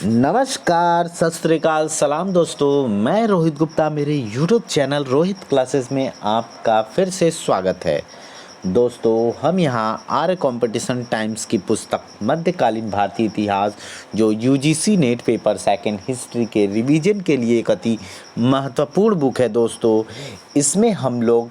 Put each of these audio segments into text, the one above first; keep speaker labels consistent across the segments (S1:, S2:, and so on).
S1: नमस्कार, सत श्री अकाल, सलाम दोस्तों। मैं रोहित गुप्ता, मेरे यूट्यूब चैनल रोहित क्लासेस में आपका फिर से स्वागत है। दोस्तों, हम यहाँ आर्य कंपटीशन टाइम्स की पुस्तक मध्यकालीन भारतीय इतिहास जो UGC net paper second history के रिवीजन के लिए एक अति महत्वपूर्ण बुक है। दोस्तों, इसमें हम लोग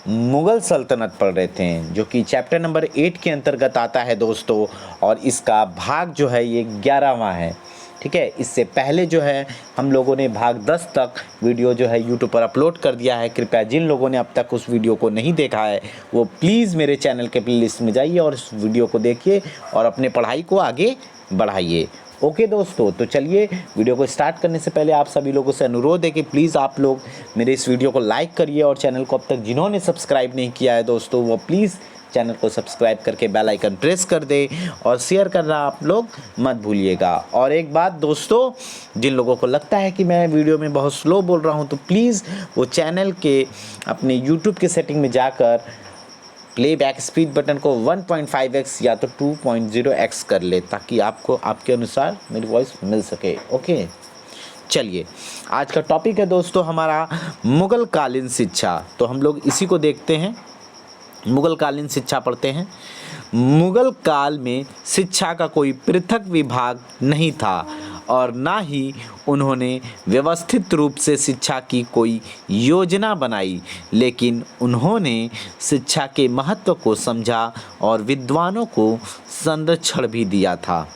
S1: मुग़ल सल्तनत पढ़ रहे थे जो कि चैप्टर नंबर 8 के अंतर्गत आता है दोस्तों। और इसका भाग जो है ये 11वां है। ठीक है, इससे पहले जो है हम लोगों ने भाग 10 तक वीडियो जो है यूट्यूब पर अपलोड कर दिया है। कृपया जिन लोगों ने अब तक उस वीडियो को नहीं देखा है वो प्लीज़ मेरे चैनल के प्लेलिस्ट में जाइए और इस वीडियो को देखिए और अपने पढ़ाई को आगे बढ़ाइए। ओके दोस्तों, तो चलिए वीडियो को स्टार्ट करने से पहले आप सभी लोगों से अनुरोध है कि प्लीज़ आप लोग मेरे इस वीडियो को लाइक करिए और चैनल को अब तक जिन्होंने सब्सक्राइब नहीं किया है दोस्तों वो प्लीज़ चैनल को सब्सक्राइब करके बेल आइकन प्रेस कर दे और शेयर करना आप लोग मत भूलिएगा। और एक बात दोस्तों, जिन लोगों को लगता है कि मैं वीडियो में बहुत स्लो बोल रहा हूं तो प्लीज़ वो चैनल के अपने यूट्यूब के सेटिंग में जाकर प्लेबैक स्पीड बटन को 1.5x या तो 2.0x कर ले ताकि आपको आपके अनुसार मेरी वॉइस मिल सके। ओके, चलिए आज का टॉपिक है दोस्तों हमारा मुग़ल कालीन शिक्षा। तो हम लोग इसी को देखते हैं, मुग़ल कालीन शिक्षा पढ़ते हैं। मुग़ल काल में शिक्षा का कोई पृथक विभाग नहीं था और ना ही उन्होंने व्यवस्थित रूप से शिक्षा की कोई योजना बनाई, लेकिन उन्होंने शिक्षा के महत्व को समझा और विद्वानों को संरक्षण भी दिया था।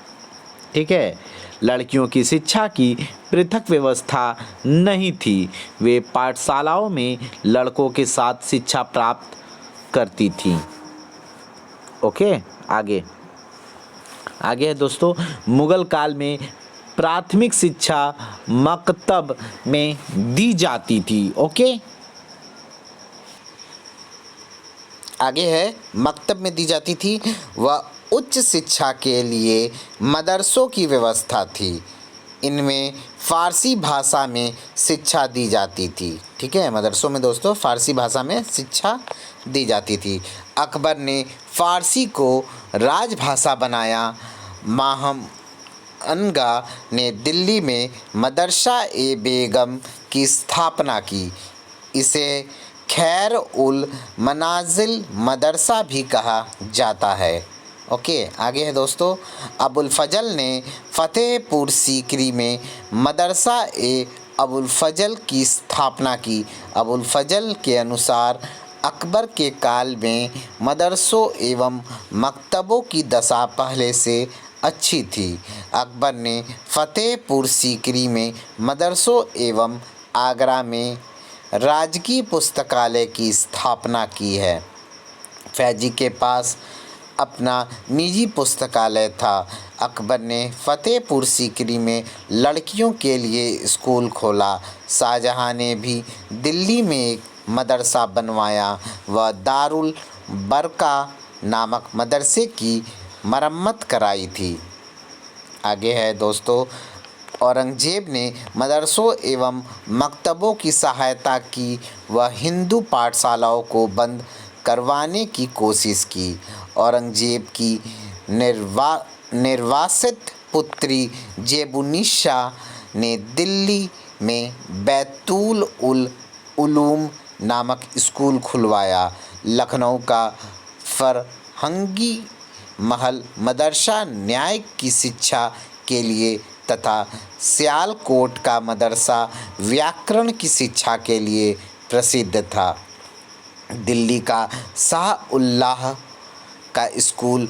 S1: ठीक है, लड़कियों की शिक्षा की पृथक व्यवस्था नहीं थी। वे पाठशालाओं में लड़कों के साथ शिक्षा प्राप्त करती थी। ओके, आगे है दोस्तों। मुग़ल काल में प्राथमिक शिक्षा मकतब में दी जाती थी। ओके, आगे है मकतब में दी जाती थी। वह उच्च शिक्षा के लिए मदरसों की व्यवस्था थी। इनमें फ़ारसी भाषा में शिक्षा दी जाती थी। ठीक है, मदरसों में दोस्तों फ़ारसी भाषा में शिक्षा दी जाती थी। अकबर ने फ़ारसी को राजभाषा बनाया। माहमअनगा ने दिल्ली में मदरसा ए बेगम की स्थापना की। इसे खैर उल मनाजिल मदरसा भी कहा जाता है। ओके, आगे है दोस्तों। अबुल फजल ने फ़तेहपुर सीकरी में मदरसा ए अबुल फजल की स्थापना की। अबुल फजल के अनुसार अकबर के काल में मदरसों एवं मकतबों की दशा पहले से अच्छी थी। अकबर ने फ़तेहपुर सीकरी में मदरसों एवं आगरा में राजकीय पुस्तकालय की स्थापना की है। फैजी के पास अपना निजी पुस्तकालय था। अकबर ने फ़तेहपुर सीकरी में लड़कियों के लिए स्कूल खोला। शाहजहाँ ने भी दिल्ली में एक मदरसा बनवाया। वह दारुल बरका नामक मदरसे की मरम्मत कराई थी। आगे है दोस्तों। औरंगज़ेब ने मदरसों एवं मकतबों की सहायता की। वह हिंदू पाठशालाओं को बंद करवाने की कोशिश की। औरंगज़ेब की निर्वासित पुत्री जेबुन्निसा ने दिल्ली में बैतुल उल उलूम नामक स्कूल खुलवाया। लखनऊ का फरहंगी महल मदरसा न्याय की शिक्षा के लिए तथा सियालकोट का मदरसा व्याकरण की शिक्षा के लिए प्रसिद्ध था। दिल्ली का शाह उल्लाह का स्कूल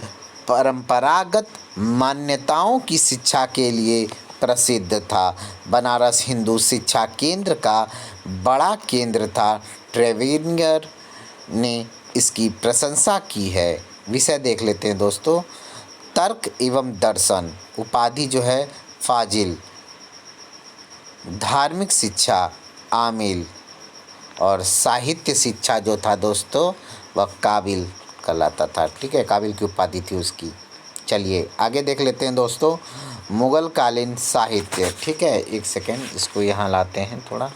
S1: परंपरागत मान्यताओं की शिक्षा के लिए प्रसिद्ध था। बनारस हिंदू शिक्षा केंद्र का बड़ा केंद्र था। ट्रेवेनियर ने इसकी प्रशंसा की है। विषय देख लेते हैं दोस्तों। तर्क एवं दर्शन, उपाधि जो है फाजिल। धार्मिक शिक्षा आमिल और साहित्य शिक्षा जो था दोस्तों वह काबिल कहलाता था। ठीक है, काबिल की उपाधि थी उसकी। चलिए आगे देख लेते हैं दोस्तों। मुग़ल कालीन साहित्य। ठीक है, एक सेकेंड, इसको यहाँ लाते हैं थोड़ा।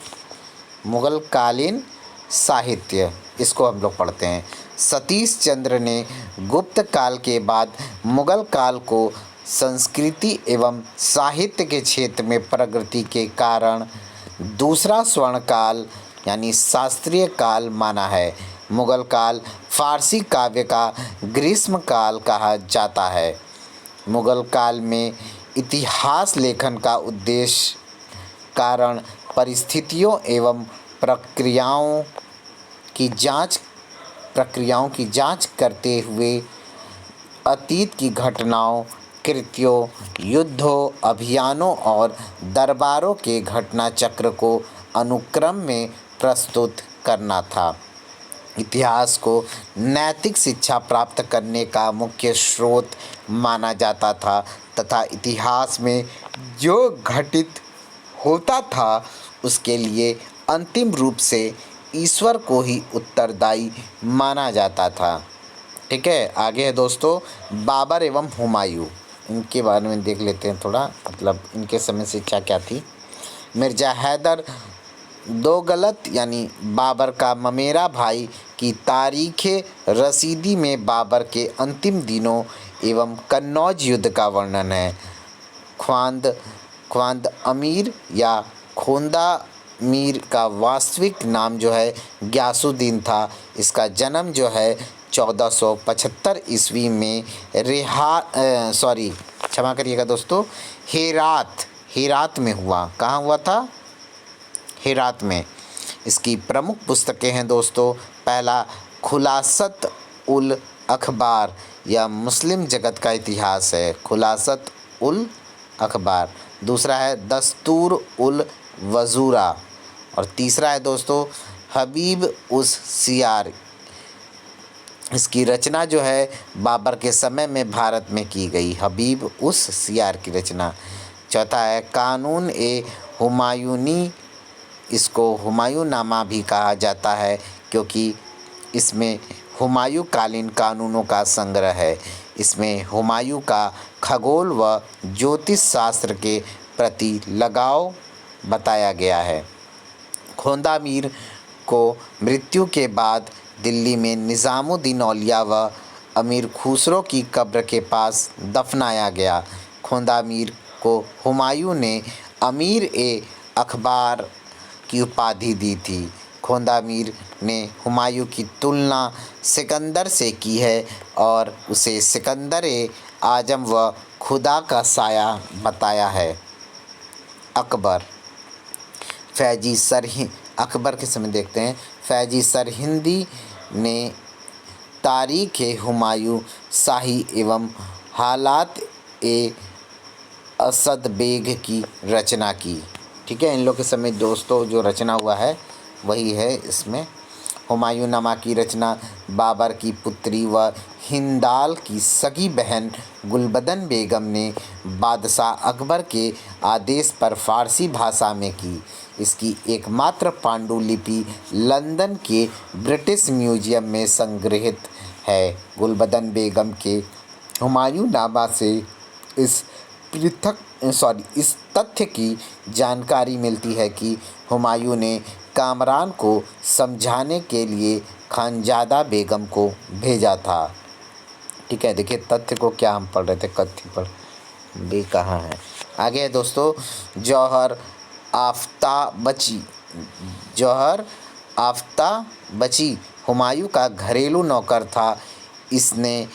S1: मुग़ल कालीन साहित्य, इसको हम लोग पढ़ते हैं। सतीश चंद्र ने गुप्त काल के बाद मुग़ल काल को संस्कृति एवं साहित्य के क्षेत्र में प्रगति के कारण दूसरा स्वर्ण काल यानी शास्त्रीय काल माना है। मुगल काल फारसी काव्य का ग्रीष्म काल कहा जाता है। मुगल काल में इतिहास लेखन का उद्देश्य कारण परिस्थितियों एवं प्रक्रियाओं की जांच करते हुए अतीत की घटनाओं, कृत्यों, युद्धों, अभियानों और दरबारों के घटना चक्र को अनुक्रम में प्रस्तुत करना था। इतिहास को नैतिक शिक्षा प्राप्त करने का मुख्य स्रोत माना जाता था तथा इतिहास में जो घटित होता था उसके लिए अंतिम रूप से ईश्वर को ही उत्तरदायी माना जाता था। ठीक है, आगे है दोस्तों बाबर एवं हुमायूं, इनके बारे में देख लेते हैं थोड़ा, मतलब इनके समय शिक्षा क्या थी। मिर्ज़ा हैदर दोगलत यानी बाबर का ममेरा भाई की तारीख़ रसीदी में बाबर के अंतिम दिनों एवं कन्नौज युद्ध का वर्णन है। ख्वांद अमीर या खोंदा मीर का वास्तविक नाम जो है ग्यासुद्दीन था। इसका जन्म जो है 1475 ईस्वी में क्षमा करिएगा दोस्तों, हेरात में हुआ। कहाँ हुआ था? हेरात में। इसकी प्रमुख पुस्तकें हैं दोस्तों, पहला खुलासत उल अखबार या मुस्लिम जगत का इतिहास है, खुलासत उल अखबार। दूसरा है दस्तूर उल वज़ूरा और तीसरा है दोस्तों हबीब उस सियार। इसकी रचना जो है बाबर के समय में भारत में की गई, हबीब उस सियार की रचना। चौथा है कानून ए हुमायूनी, इसको हुमायूं नामा भी कहा जाता है क्योंकि इसमें हुमायूं कालीन कानूनों का संग्रह है। इसमें हुमायूं का खगोल व ज्योतिष शास्त्र के प्रति लगाव बताया गया है। खोंदा मीर को मृत्यु के बाद दिल्ली में निज़ामुद्दीन औलिया व अमीर खुसरो की कब्र के पास दफनाया गया। खोंदा मीर को हुमायूं ने अमीर ए अखबार की उपाधि दी थी। खोंदा मीर ने हुमायूं की तुलना सिकंदर से की है और उसे सिकंदर ए आजम व खुदा का साया बताया है। अकबर अकबर के समय देखते हैं। फैजी सरहिंदी ने तारीख़ हुमायूं शाही एवं हालात ए असद बेग की रचना की। ठीक है, इन लोग के समय दोस्तों जो रचना हुआ है वही है। इसमें हुमायूं नामा की रचना बाबर की पुत्री व हिंदाल की सगी बहन गुलबदन बेगम ने बादशाह अकबर के आदेश पर फ़ारसी भाषा में की। इसकी एकमात्र पांडुलिपि लंदन के ब्रिटिश म्यूजियम में संग्रहित है। गुलबदन बेगम के हुमायूं नामा से इस तथ्य की जानकारी मिलती है कि हुमायूं ने कामरान को समझाने के लिए खानज़ादा बेगम को भेजा था। ठीक है, देखिए तथ्य को क्या हम पढ़ रहे थे, कथ्य पर भी कहाँ है। आगे है दोस्तों जौहर आफ्ताबची हुमायूं का घरेलू नौकर था। इसने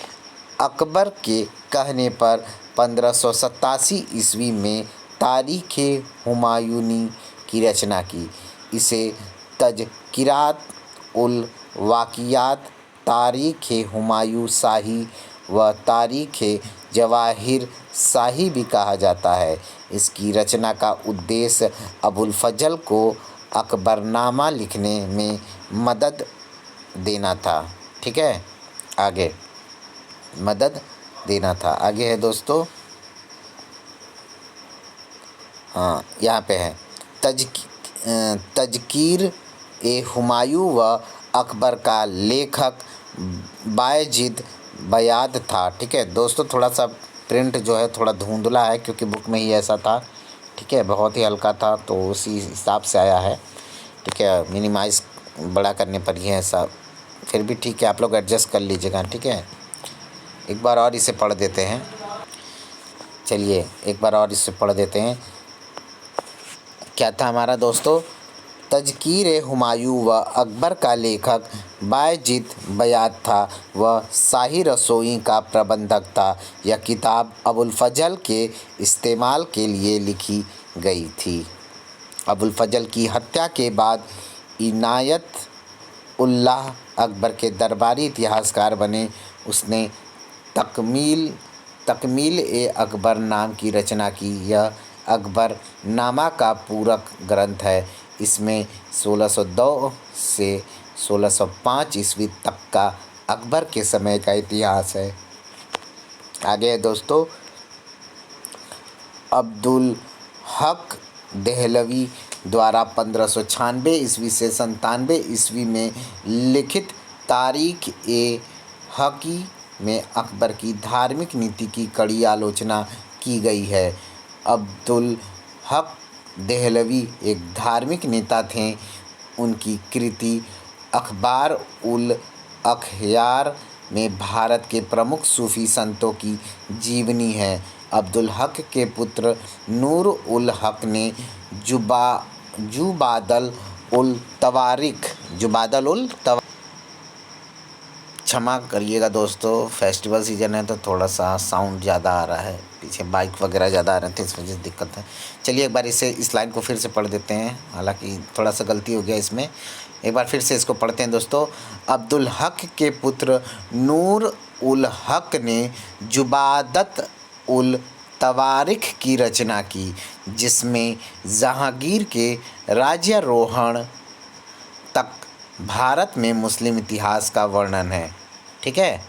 S1: अकबर के कहने पर 1587 ईस्वी में तारीख़ हुमायूनी की रचना की। इसे तज़किरात उल वाक़ियात, तारीख़ हुमायूं शाही व तारीख़ जवाहिर शाही भी कहा जाता है। इसकी रचना का उद्देश्य अबुल फजल को अकबरनामा लिखने में मदद देना था। ठीक है, आगे मदद देना था। आगे है दोस्तों, हाँ यहाँ पे है तज़कीर ए हुमायूं व अकबर का लेखक बायजिद बयाद था। ठीक है दोस्तों, थोड़ा सा प्रिंट जो है थोड़ा धुंधला है क्योंकि बुक में ही ऐसा था। ठीक है, बहुत ही हल्का था तो उसी हिसाब से आया है। ठीक है, मिनिमाइज़ बड़ा करने पर ही ऐसा, फिर भी ठीक है, आप लोग एडजस्ट कर लीजिएगा। ठीक है, एक बार और इसे पढ़ देते हैं। चलिए एक बार और इससे पढ़ देते हैं। क्या था हमारा दोस्तों? तज़कीर-ए-हुमायूं व अकबर का लेखक बायज़ीद बयात था। वह शाही रसोई का प्रबंधक था। यह किताब अबुल फ़ज़ल के इस्तेमाल के लिए लिखी गई थी। अबुल फ़ज़ल की हत्या के बाद इनायत उल्लाह अकबर के दरबारी इतिहासकार बने। उसने तकमील-ए-अकबर नाम की रचना की। यह अकबर नामा का पूरक ग्रंथ है। इसमें 1602 से 1605 ईस्वी तक का अकबर के समय का इतिहास है। आगे है दोस्तों, अब्दुल हक देहलवी द्वारा 1596 ईस्वी से 97 ईस्वी में लिखित तारीख़-ए-हक़ी में अकबर की धार्मिक नीति की कड़ी आलोचना की गई है। अब्दुल हक देहलवी एक धार्मिक नेता थे। उनकी कृति अख़बार उल अख़यार में भारत के प्रमुख सूफ़ी संतों की जीवनी है। अब्दुल हक के पुत्र नूर उल हक ने जुबादल उल तवारीख़ क्षमा करिएगा दोस्तों, फेस्टिवल सीज़न है तो थोड़ा सा साउंड ज़्यादा आ रहा है, पीछे बाइक वगैरह ज़्यादा आ रहे थे, इस वजह से दिक्कत है। चलिए एक बार इस लाइन को फिर से पढ़ देते हैं, हालांकि थोड़ा सा गलती हो गया इसमें। एक बार फिर से इसको पढ़ते हैं दोस्तों। अब्दुल हक के पुत्र नूर उल हक ने जुबादत उल तवारीख़ की रचना की, जिसमें जहांगीर के राज्यारोहण तक भारत में मुस्लिम इतिहास का वर्णन है। ठीक है,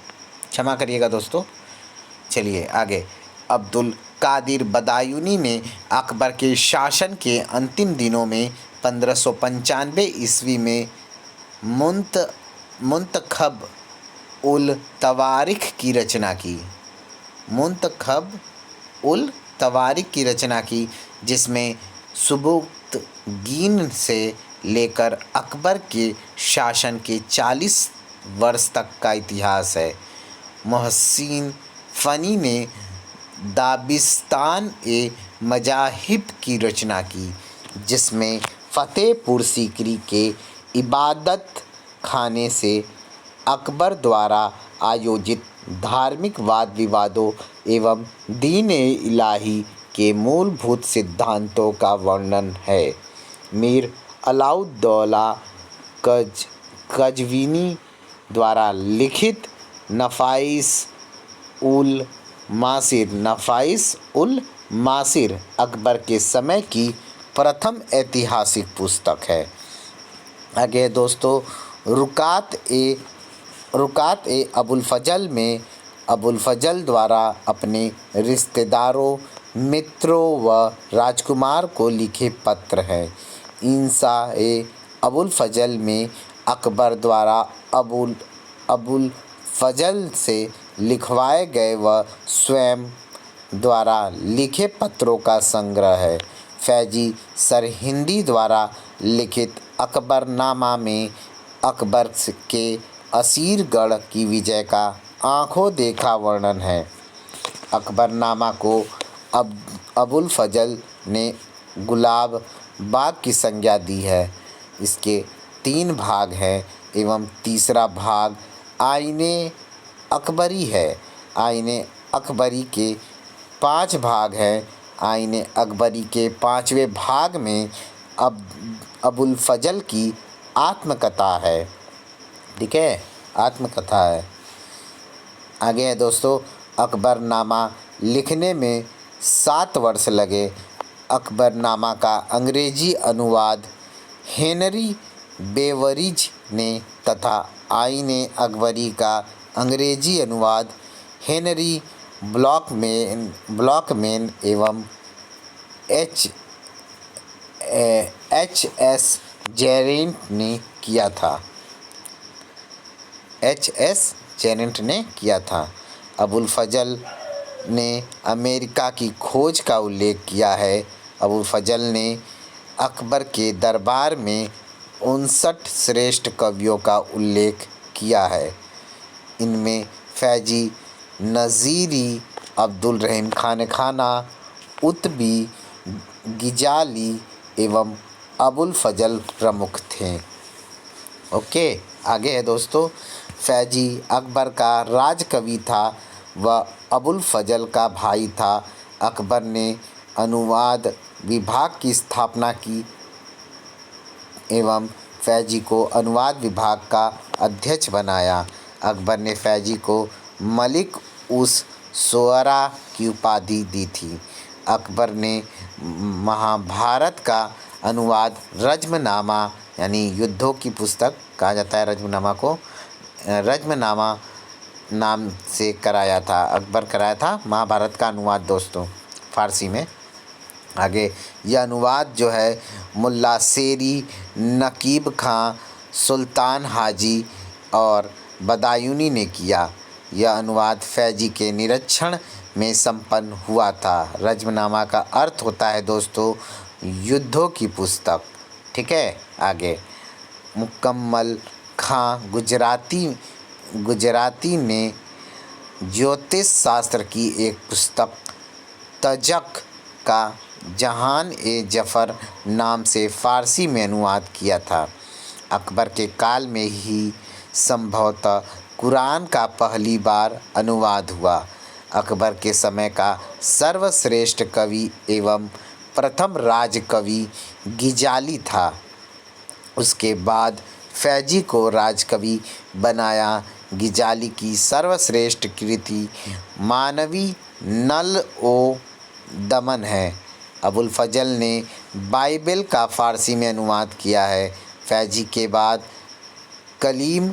S1: क्षमा करिएगा दोस्तों। चलिए आगे। अब्दुल कादिर बदायूनी ने अकबर के शासन के अंतिम दिनों में 1595 ईस्वी में मुंतखब उल तवारीख़ की रचना की, जिसमें सुबुक्तगीन से लेकर अकबर के शासन के 40 वर्ष तक का इतिहास है। मोहसिन फ़नी ने दाबिस्तान-ए-मज़ाहिब की रचना की, जिसमें फ़तेहपुर सीकरी के इबादत खाने से अकबर द्वारा आयोजित धार्मिक वाद विवादों एवं दीन-ए-इलाही के मूलभूत सिद्धांतों का वर्णन है। मीर अलाउद्दौला कज़वीनी द्वारा लिखित नफ़ाइस उल मासिर अकबर के समय की प्रथम ऐतिहासिक पुस्तक है। आगे दोस्तों, रुकात-ए-अबुल फ़ज़ल में अबुल फ़ज़ल द्वारा अपने रिश्तेदारों, मित्रों व राजकुमार को लिखे पत्र हैं। इंसा-ए-अबुल फ़ज़ल में अकबर द्वारा अबुल फ़ज़ल से लिखवाए गए व स्वयं द्वारा लिखे पत्रों का संग्रह है। फैज़ी सरहिंदी द्वारा लिखित अकबरनामा में अकबर के असीरगढ़ की विजय का आँखों देखा वर्णन है। अकबरनामा को अबुल फ़ज़ल ने गुलाब बाग की संज्ञा दी है। इसके 3 भाग हैं एवं तीसरा भाग आईने अकबरी है। आईने अकबरी के 5 भाग हैं। आईने अकबरी के 5वें भाग में अबुल फ़ज़ल की आत्मकथा है। ठीक है, आत्मकथा है। आगे है दोस्तों, अकबरनामा लिखने में 7 वर्ष लगे। अकबरनामा का अंग्रेजी अनुवाद हेनरी बेवरिज ने तथा आईने अकबरी का अंग्रेजी अनुवाद हेनरी ब्लॉकमैन एवं H.S. जेरेंट ने किया था। अबुल फ़ज़ल ने अमेरिका की खोज का उल्लेख किया है। अबुल फ़ज़ल ने अकबर के दरबार में 59 श्रेष्ठ कवियों का उल्लेख किया है। इनमें फ़ैज़ी नज़ीरी अब्दुल रहीम खान उतबी, गिजाली एवं अबुल फजल प्रमुख थे। ओके, आगे है दोस्तों, फैजी अकबर का राजकवि था, वह अबुल फजल का भाई था। अकबर ने अनुवाद विभाग की स्थापना की एवं फैजी को अनुवाद विभाग का अध्यक्ष बनाया। अकबर ने फैजी को मलिक उस शुअरा की उपाधि दी थी। अकबर ने महाभारत का अनुवाद रज्मनामा यानी युद्धों की पुस्तक कहा जाता है, रज्मनामा को रज्मनामा नाम से कराया था। अकबर कराया था महाभारत का अनुवाद दोस्तों फ़ारसी में। आगे यह अनुवाद जो है मुल्ला शेरी, नकीब खां, सुल्तान हाजी और बदायूनी ने किया। यह अनुवाद फैजी के निरीक्षण में संपन्न हुआ था। रज्मनामा का अर्थ होता है दोस्तों युद्धों की पुस्तक। ठीक है, आगे मुकम्मल खां गुजराती ने ज्योतिष शास्त्र की एक पुस्तक तजक का जहान ए जफ़र नाम से फ़ारसी में अनुवाद किया था। अकबर के काल में ही संभवतः कुरान का पहली बार अनुवाद हुआ। अकबर के समय का सर्वश्रेष्ठ कवि एवं प्रथम राजकवि गिजाली था। उसके बाद फैजी को राजकवि बनाया। गिजाली की सर्वश्रेष्ठ कृति मानवी नल ओ दमन है। अबुल फजल ने बाइबिल का फ़ारसी में अनुवाद किया है। फैजी के बाद कलीम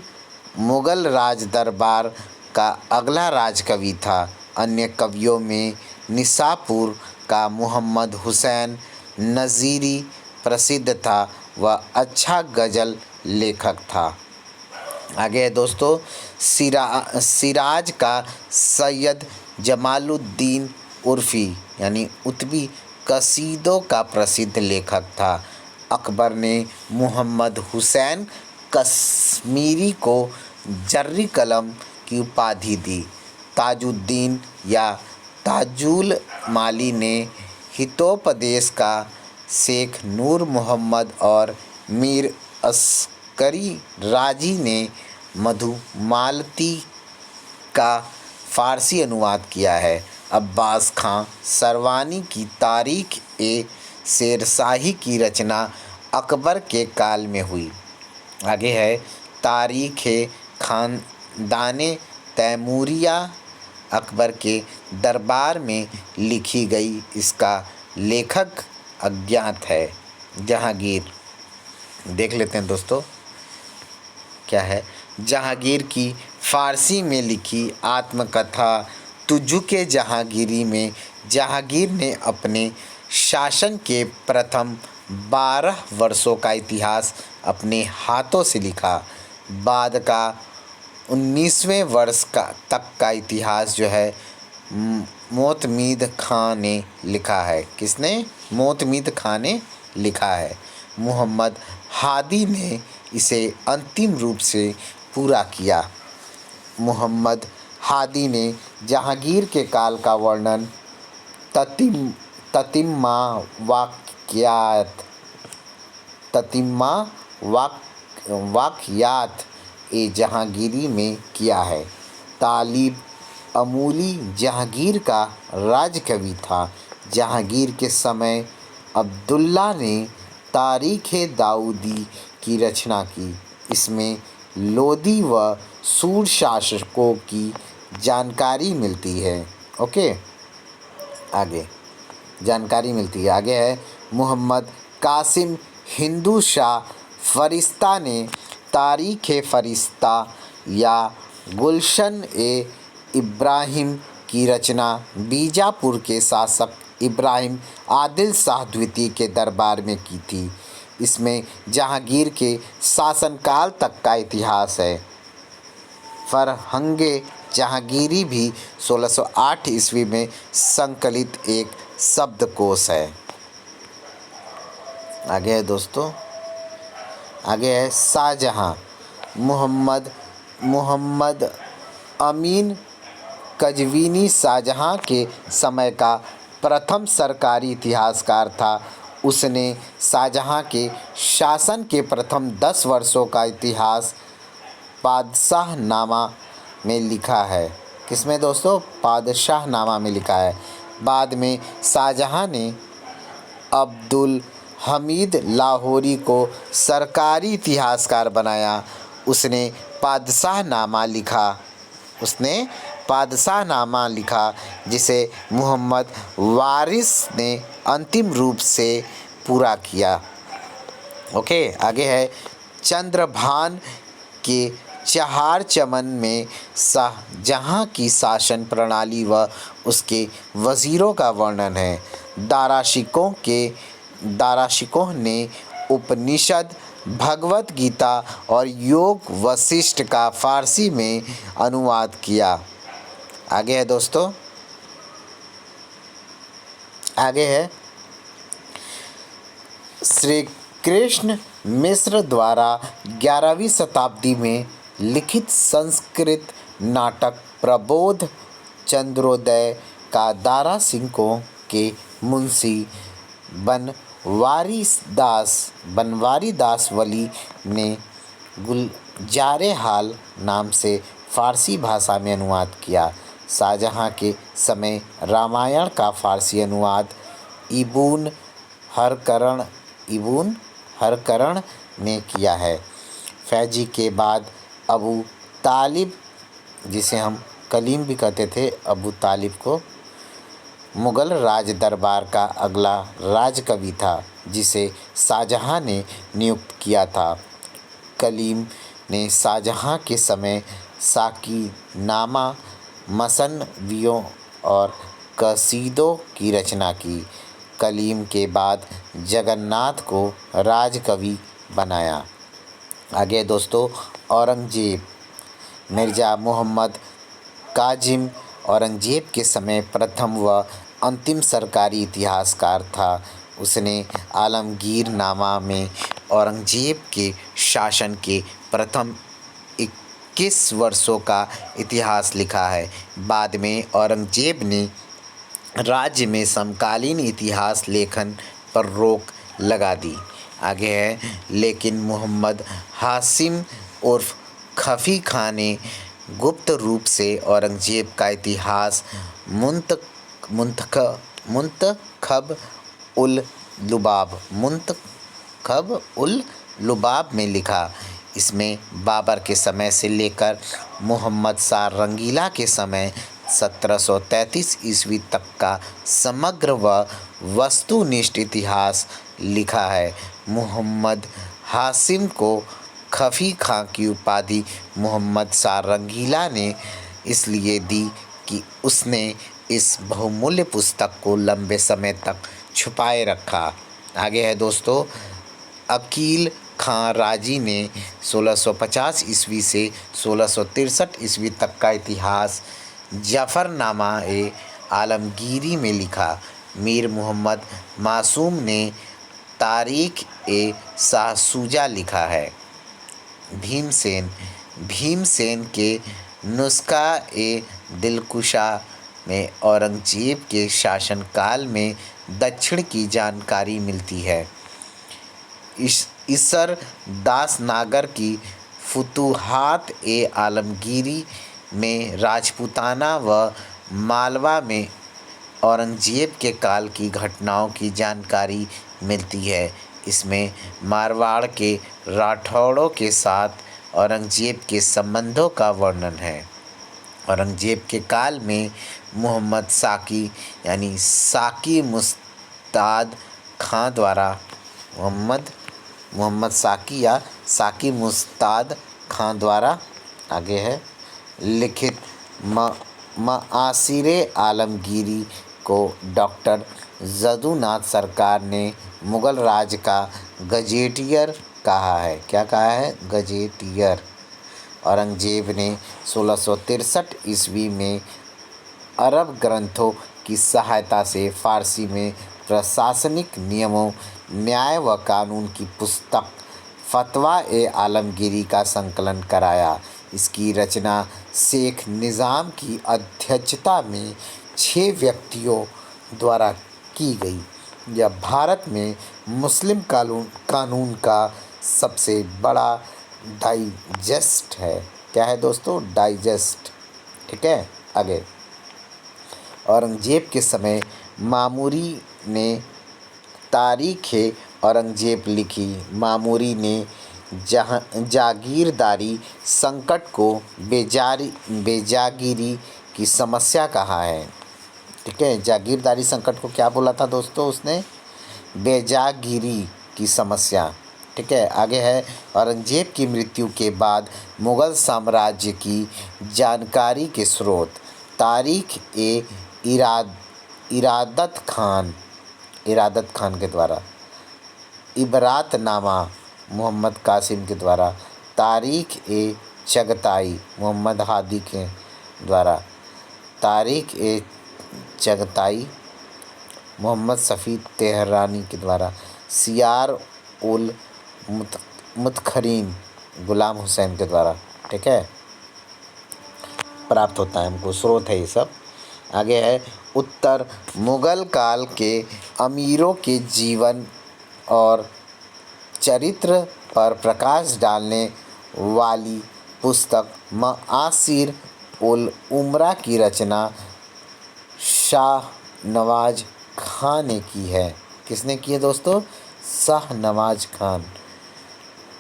S1: मुग़ल राज दरबार का अगला राजकवि था। अन्य कवियों में निसापुर का मोहम्मद हुसैन नज़ीरी प्रसिद्ध था, वह अच्छा गज़ल लेखक था। आगे है दोस्तों, सिराज का सैयद जमालुद्दीन उर्फ़ी यानी उतबी कसीदों का प्रसिद्ध लेखक था। अकबर ने मोहम्मद हुसैन कश्मीरी को जर्री कलम की उपाधि दी। ताजुद्दीन या ताजुल माली ने हितोपदेश का शेख नूर मोहम्मद और मीर अस्करी राजी ने मधुमालती का फ़ारसी अनुवाद किया है। अब्बास खां सरवानी की तारीख़ ए शेरशाही की रचना अकबर के काल में हुई। आगे है तारीख़ ख़ानदाने तैमूरिया अकबर के दरबार में लिखी गई। इसका लेखक अज्ञात है। जहांगीर देख लेते हैं दोस्तों क्या है। जहांगीर की फ़ारसी में लिखी आत्मकथा तुजुके जहांगीरी में जहांगीर ने अपने शासन के प्रथम 12 वर्षों का इतिहास अपने हाथों से लिखा। बाद का 19वें वर्ष तक का इतिहास जो है मोतमीद खां ने लिखा है। किसने? मोतमीद खां ने लिखा है। मोहम्मद हादी ने इसे अंतिम रूप से पूरा किया। मोहम्मद हादी ने जहांगीर के काल का वर्णन ततिम्मा वाक़यात ए जहांगीरी में किया है। तालिब अमूली जहांगीर का राजकवि था। जहांगीर के समय अब्दुल्ला ने तारीख़ दाऊदी की रचना की। इसमें लोदी व सूर शासकों की जानकारी मिलती है। ओके, आगे जानकारी मिलती है। आगे है मोहम्मद कासिम हिंदू शाह फ़रिश्ता ने तारीख़ फ़रिश्ता या गुलशन ए इब्राहिम की रचना बीजापुर के शासक इब्राहिम आदिल शाह द्वितीय के दरबार में की थी। इसमें जहांगीर के शासनकाल तक का इतिहास है। फरहंगे जहांगीरी भी 1608 ईस्वी में संकलित एक शब्दकोश है। आगे है दोस्तों, आगे है शाहजहां। मोहम्मद अमीन कज़विनी शाहजहां के समय का प्रथम सरकारी इतिहासकार था। उसने शाहजहां के शासन के प्रथम 10 वर्षों का इतिहास पादशाहनामा में लिखा है। किसमें दोस्तों? पादशाहनामा में लिखा है। बाद में शाहजहां ने अब्दुल हमीद लाहौरी को सरकारी इतिहासकार बनाया। उसने पादशाहनामा लिखा जिसे मोहम्मद वारिस ने अंतिम रूप से पूरा किया। ओके, आगे है चंद्रभान के चहार चमन में शाहजहां की शासन प्रणाली व उसके वज़ीरों का वर्णन है। दाराशिकों ने उपनिषद, भगवत गीता और योग वशिष्ठ का फारसी में अनुवाद किया। आगे है दोस्तों, आगे है श्री कृष्ण मिश्र द्वारा 11वीं शताब्दी में लिखित संस्कृत नाटक प्रबोध चंद्रोदय का दारा सिंह के मुंशी बनवारी दास वली ने गुलजारे हाल नाम से फारसी भाषा में अनुवाद किया। शाहजहां के समय रामायण का फारसी अनुवाद इबुन हरकरण ने किया है। फैजी के बाद अबू तालिब, जिसे हम कलीम भी कहते थे, अबू तालिब को मुग़ल राज दरबार का अगला राजकवि था जिसे शाहजहां ने नियुक्त किया था। कलीम ने शाहजहां के समय साक़ीनामा, मसनवियों और कसीदों की रचना की। कलीम के बाद जगन्नाथ को राजकवि बनाया। आगे दोस्तों, औरंगजेब। मिर्ज़ा मोहम्मद काजिम औरंगजेब के समय प्रथम व अंतिम सरकारी इतिहासकार था। उसने आलमगीर नामा में औरंगजेब के शासन के प्रथम 21 वर्षों का इतिहास लिखा है। बाद में औरंगजेब ने राज्य में समकालीन इतिहास लेखन पर रोक लगा दी। आगे है, लेकिन मोहम्मद हाशिम उर्फ खफ़ी खां ने गुप्त रूप से औरंगजेब का इतिहास मुंतखब लुबाब में लिखा। इसमें बाबर के समय से लेकर मोहम्मद शाह रंगीला के समय 1733 ईस्वी तक का समग्र व वस्तुनिष्ठ इतिहास लिखा है। मोहम्मद हाशिम को खफ़ी खां की उपाधि मोहम्मद शाह रंगीला ने इसलिए दी कि उसने इस बहुमूल्य पुस्तक को लंबे समय तक छुपाए रखा। आगे है दोस्तों, अकील खां राजी ने 1650 ईस्वी से 1663 ईस्वी तक का इतिहास जफ़रनामा-ए-आलमगीरी में लिखा। मीर मुहम्मद मासूम ने तारीख़-ए-शाहशुजा लिखा है। भीमसेन के नुस्ख़ा-ए-दिलकुशा में औरंगजेब के शासनकाल में दक्षिण की जानकारी मिलती है। ईसर दासनागर की फुतूहात-ए-आलमगीरी में राजपूताना व मालवा में औरंगजेब के काल की घटनाओं की जानकारी मिलती है। इसमें मारवाड़ के राठौड़ों के साथ औरंगजेब के संबंधों का वर्णन है। औरंगजेब के काल में मोहम्मद साकी मुस्ताद खां द्वारा आगे है लिखित मआसिरे आलमगीरी को डॉक्टर जदुनाथ सरकार ने मुग़ल राज का गजेटियर कहा है। क्या कहा है? गजेटियर। औरंगजेब ने 1663 ईस्वी में अरब ग्रंथों की सहायता से फ़ारसी में प्रशासनिक नियमों, न्याय व कानून की पुस्तक फ़तवा-ए-आलमगीरी का संकलन कराया। इसकी रचना शेख निज़ाम की अध्यक्षता में 6 व्यक्तियों द्वारा की गई। यह भारत में मुस्लिम कानून का सबसे बड़ा डाइजेस्ट है। क्या है दोस्तों? डाइजेस्ट। ठीक है, आगे। औरंगजेब के समय मामूरी ने तारीख़ औरंगजेब लिखी। मामूरी ने जागीरदारी संकट को बेजागीरी की समस्या कहा है। ठीक है, जागीरदारी संकट को क्या बोला था दोस्तों उसने? बेजागीरी की समस्या। ठीक है, आगे है। औरंगजेब की मृत्यु के बाद मुग़ल साम्राज्य की जानकारी के स्रोत। तारीख़ इरादत खान के द्वारा। इबरातनामा मोहम्मद कासिम के द्वारा। तारीख़ चगताई मोहम्मद हादी के द्वारा। तारीख़ चगताई मोहम्मद शफ़ी तेहरानी के द्वारा। सियार उल मुतखरीन गुलाम हुसैन के द्वारा। ठीक है, प्राप्त होता है हमको, स्रोत है ये सब। आगे है। उत्तर मुग़ल काल के अमीरों के जीवन और चरित्र पर प्रकाश डालने वाली पुस्तक मआसिर उल उमरा की रचना शाहनवाज खां ने की है। किसने की है दोस्तों? शाहनवाज खान।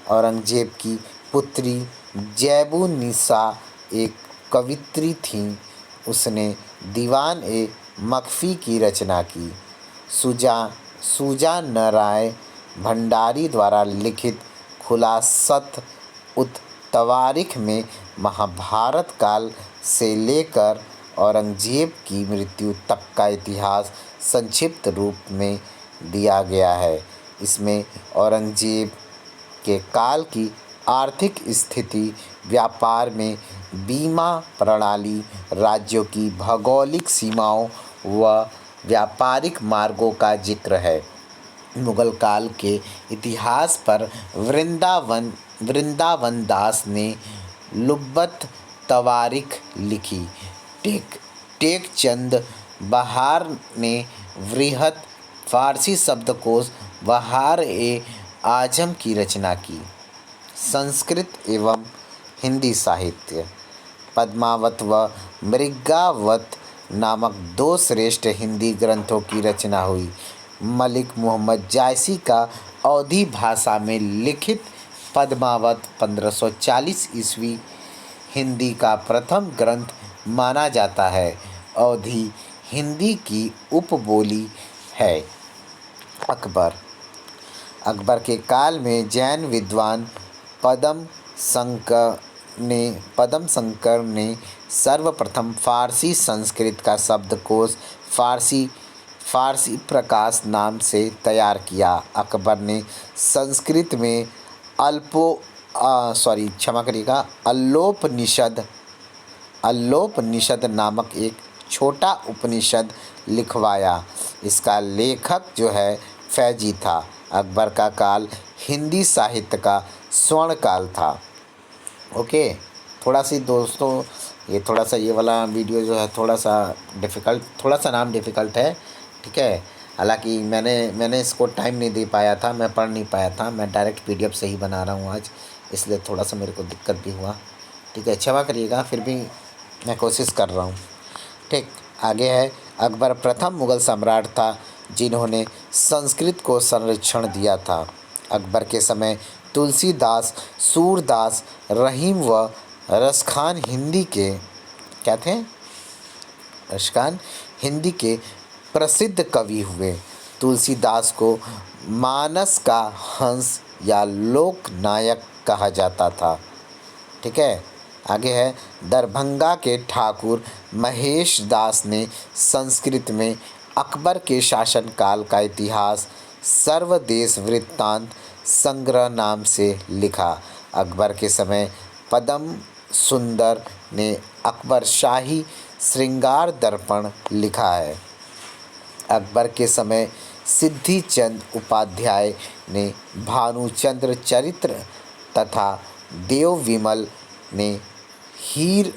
S1: औरंगजेब की पुत्री जैबुन्निसा एक कवित्री थीं। उसने दीवान ए मखफ़ी की रचना की। सुजा नारायण भंडारी द्वारा लिखित खुलासत उत तवारीख़ में महाभारत काल से लेकर औरंगजेब की मृत्यु तक का इतिहास संक्षिप्त रूप में दिया गया है। इसमें औरंगजेब के काल की आर्थिक स्थिति, व्यापार में बीमा प्रणाली, राज्यों की भौगोलिक सीमाओं व व्यापारिक मार्गों का जिक्र है। मुग़ल काल के इतिहास पर वृंदावन दास ने लुब्बत तवारीख़ लिखी। टेकचंद बहार ने वृहत फ़ारसी शब्दकोश बहार ए आजम की रचना की। संस्कृत एवं हिंदी साहित्य। पद्मावत व मृगावत नामक 2 श्रेष्ठ हिंदी ग्रंथों की रचना हुई। मलिक मुहम्मद जायसी का अवधी भाषा में लिखित पद्मावत 1540 ईस्वी हिंदी का प्रथम ग्रंथ माना जाता है। अवधी हिंदी की उपबोली है। अकबर के काल में जैन विद्वान पदम शंकर ने सर्वप्रथम फ़ारसी संस्कृत का शब्दकोश फ़ारसी प्रकाश नाम से तैयार किया। अकबर ने संस्कृत में अल्लोपनिषद नामक एक छोटा उपनिषद लिखवाया। इसका लेखक जो है फैजी था। अकबर का काल हिंदी साहित्य का स्वर्ण काल था। ओके, थोड़ा सी दोस्तों ये वाला वीडियो जो है थोड़ा सा नाम डिफ़िकल्ट है। ठीक है, हालांकि मैंने इसको टाइम नहीं दे पाया था, मैं पढ़ नहीं पाया था। मैं डायरेक्ट पीडीएफ से ही बना रहा हूँ आज, इसलिए थोड़ा सा मेरे को दिक्कत भी हुआ। ठीक है, क्षमा करिएगा, फिर भी मैं कोशिश कर रहा हूँ। ठीक, आगे है। अकबर प्रथम मुग़ल सम्राट था जिन्होंने संस्कृत को संरक्षण दिया था। अकबर के समय तुलसीदास, सूरदास, रहीम व रसखान हिंदी के प्रसिद्ध कवि हुए। तुलसीदास को मानस का हंस या लोक नायक कहा जाता था। ठीक है, आगे है। दरभंगा के ठाकुर महेश दास ने संस्कृत में अकबर के शासनकाल का इतिहास सर्वदेश वृत्तांत संग्रह नाम से लिखा। अकबर के समय पदम सुंदर ने अकबर शाही श्रृंगार दर्पण लिखा है। अकबर के समय सिद्धिचंद उपाध्याय ने भानुचंद्र चरित्र तथा देव विमल ने हीर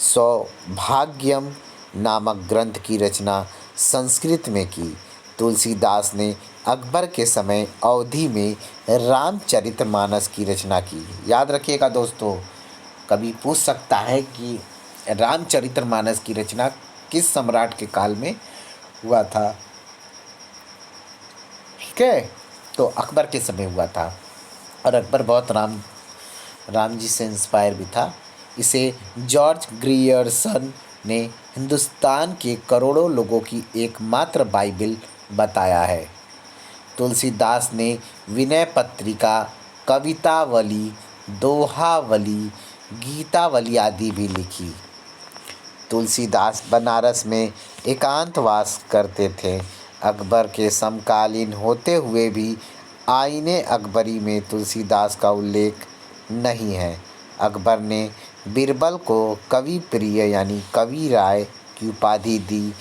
S1: सौभाग्यम नामक ग्रंथ की रचना संस्कृत में की। तुलसीदास ने अकबर के समय अवधि में रामचरितमानस की रचना की। याद रखिएगा दोस्तों, कभी पूछ सकता है कि रामचरितमानस की रचना किस सम्राट के काल में हुआ था। ठीक है, तो अकबर के समय हुआ था और अकबर बहुत राम जी से इंस्पायर भी था। इसे जॉर्ज ग्रियर्सन ने हिंदुस्तान के करोड़ों लोगों की एकमात्र बाइबिल बताया है। तुलसीदास ने विनय पत्रिका, कवितावली, दोहावली, गीतावली आदि भी लिखी। तुलसीदास बनारस में एकांतवास करते थे। अकबर के समकालीन होते हुए भी आईने अकबरी में तुलसीदास का उल्लेख नहीं है। अकबर ने बीरबल को कवि प्रिय यानी कवि राय की उपाधि दी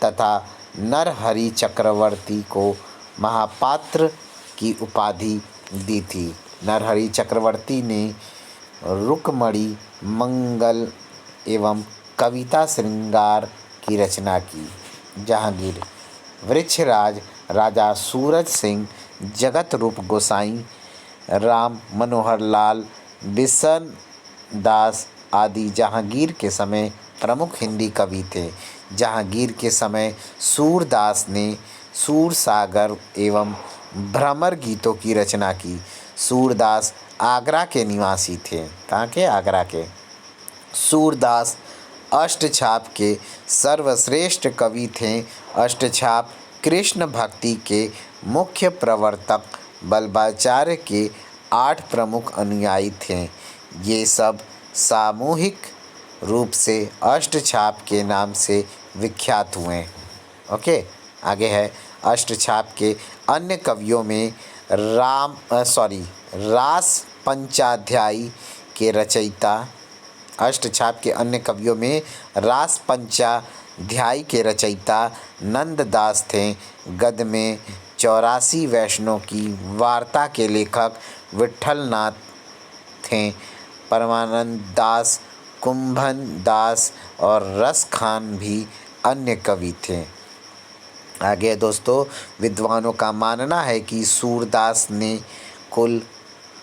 S1: तथा नरहरि चक्रवर्ती को महापात्र की उपाधि दी थी। नरहरि चक्रवर्ती ने रुक्मणी मंगल एवं कविता श्रृंगार की रचना की। जहांगीर वृक्षराज, राजा सूरज सिंह, जगत रूप गोसाई, राम मनोहर लाल, बिशन दास आदि जहांगीर के समय प्रमुख हिंदी कवि थे। जहांगीर के समय सूरदास ने सूरसागर एवं भ्रमर गीतों की रचना की। सूरदास आगरा के निवासी थे। कहाँ के? आगरा के। सूरदास अष्टछाप के सर्वश्रेष्ठ कवि थे। अष्टछाप कृष्ण भक्ति के मुख्य प्रवर्तक बल्बाचार्य के 8 प्रमुख अनुयायी थे। ये सब सामूहिक रूप से अष्टछाप के नाम से विख्यात हुए। ओके, आगे है अष्टछाप के अन्य कवियों में रास पंचाध्यायी के रचयिता। अष्टछाप के अन्य कवियों में रास पंचाध्यायी के रचयिता नंददास थे। गद्य में 84 वैष्णव की वार्ता के लेखक विट्ठलनाथ थे। परमानंद दास, कुंभन दास और रसखान भी अन्य कवि थे। आगे दोस्तों, विद्वानों का मानना है कि सूरदास ने कुल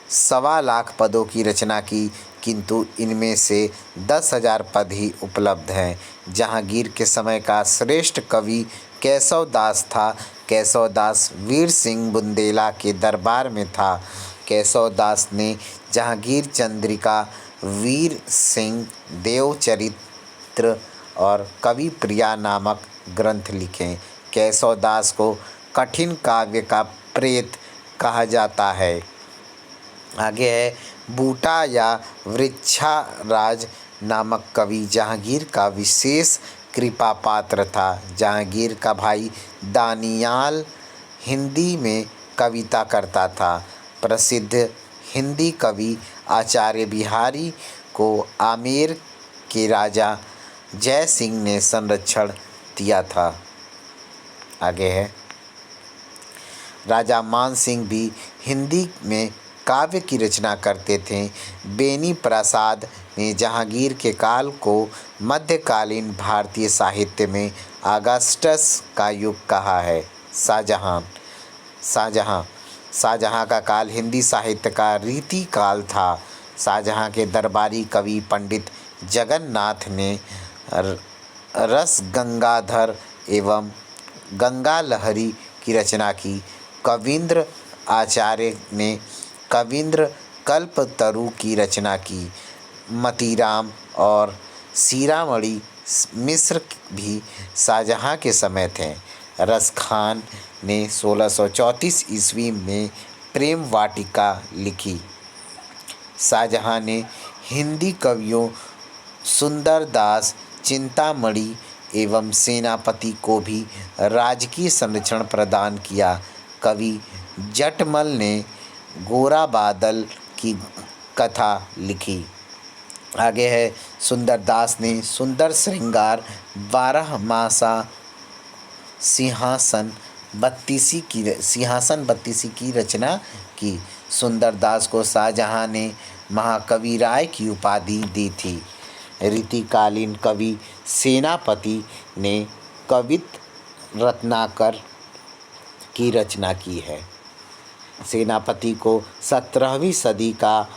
S1: 1.25 लाख पदों की रचना की, किंतु इनमें से 10,000 पद ही उपलब्ध हैं। जहांगीर के समय का श्रेष्ठ कवि केशव दास था। केशव दास वीर सिंह बुंदेला के दरबार में था। केशव दास ने जहांगीर चंद्रिका, वीर सिंह देवचरित्र और कवि प्रिया नामक ग्रंथ लिखे। केशव दास को कठिन काव्य का प्रेत कहा जाता है। आगे है बूटा या वृक्षराज नामक कवि जहांगीर का विशेष कृपा पात्र था। जहांगीर का भाई दानियाल हिंदी में कविता करता था। प्रसिद्ध हिंदी कवि आचार्य बिहारी को आमेर के राजा जय सिंह ने संरक्षण दिया था। आगे है राजा मान सिंह भी हिंदी में काव्य की रचना करते थे। बेनी प्रसाद ने जहांगीर के काल को मध्यकालीन भारतीय साहित्य में अगस्टस का युग कहा है। शाहजहां का काल हिंदी साहित्य का रीति काल था। शाहजहां के दरबारी कवि पंडित जगन्नाथ ने रस गंगाधर एवं गंगा लहरी की रचना की। कवींद्र आचार्य ने कवींद्र कल्पतरु की रचना की। मतीराम और सीरामणि मिश्र भी शाहजहां के समय थे। रसखान ने 1634 ईस्वी में प्रेम वाटिका लिखी। शाहजहां ने हिंदी कवियों सुंदरदास, चिंतामणि एवं सेनापति को भी राजकीय संरक्षण प्रदान किया। कवि जटमल ने गोरा बादल की कथा लिखी। आगे है सुंदरदास ने सुंदर श्रृंगार, 12मासा सिंहासन बत्तीसी की रचना की। सुंदरदास को शाहजहां ने महाकवि राय की उपाधि दी थी। रीतिकालीन कवि सेनापति ने कवित रत्नाकर की रचना की है। सेनापति को 17वीं सदी का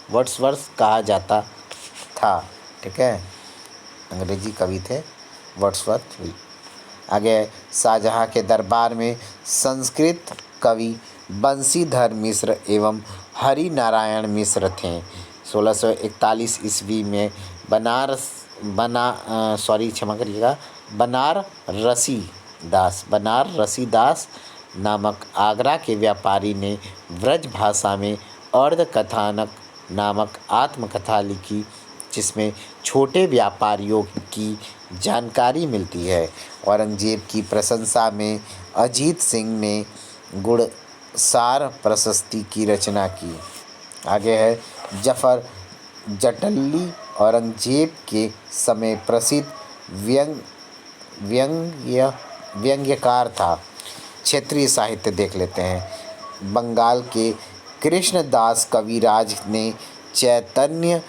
S1: वर्ड्सवर्थ कहा जाता था। ठीक है, अंग्रेजी कवि थे वर्ड्सवर्थ। आगे शाहजहाँ के दरबार में संस्कृत कवि बंशीधर मिश्र एवं हरि नारायण मिश्र थे। 1641 ईस्वी में बनारसी दास नामक आगरा के व्यापारी ने ब्रज भाषा में अर्ध कथानक नामक आत्मकथा लिखी, जिसमें छोटे व्यापारियों की जानकारी मिलती है। औरंगजेब की प्रशंसा में अजीत सिंह ने गुणसार प्रशस्ति की रचना की। आगे है जफर जटली, औरंगजेब के समय प्रसिद्ध व्यंग्यकार था। क्षेत्रीय साहित्य देख लेते हैं। बंगाल के कृष्णदास कविराज ने चैतन्य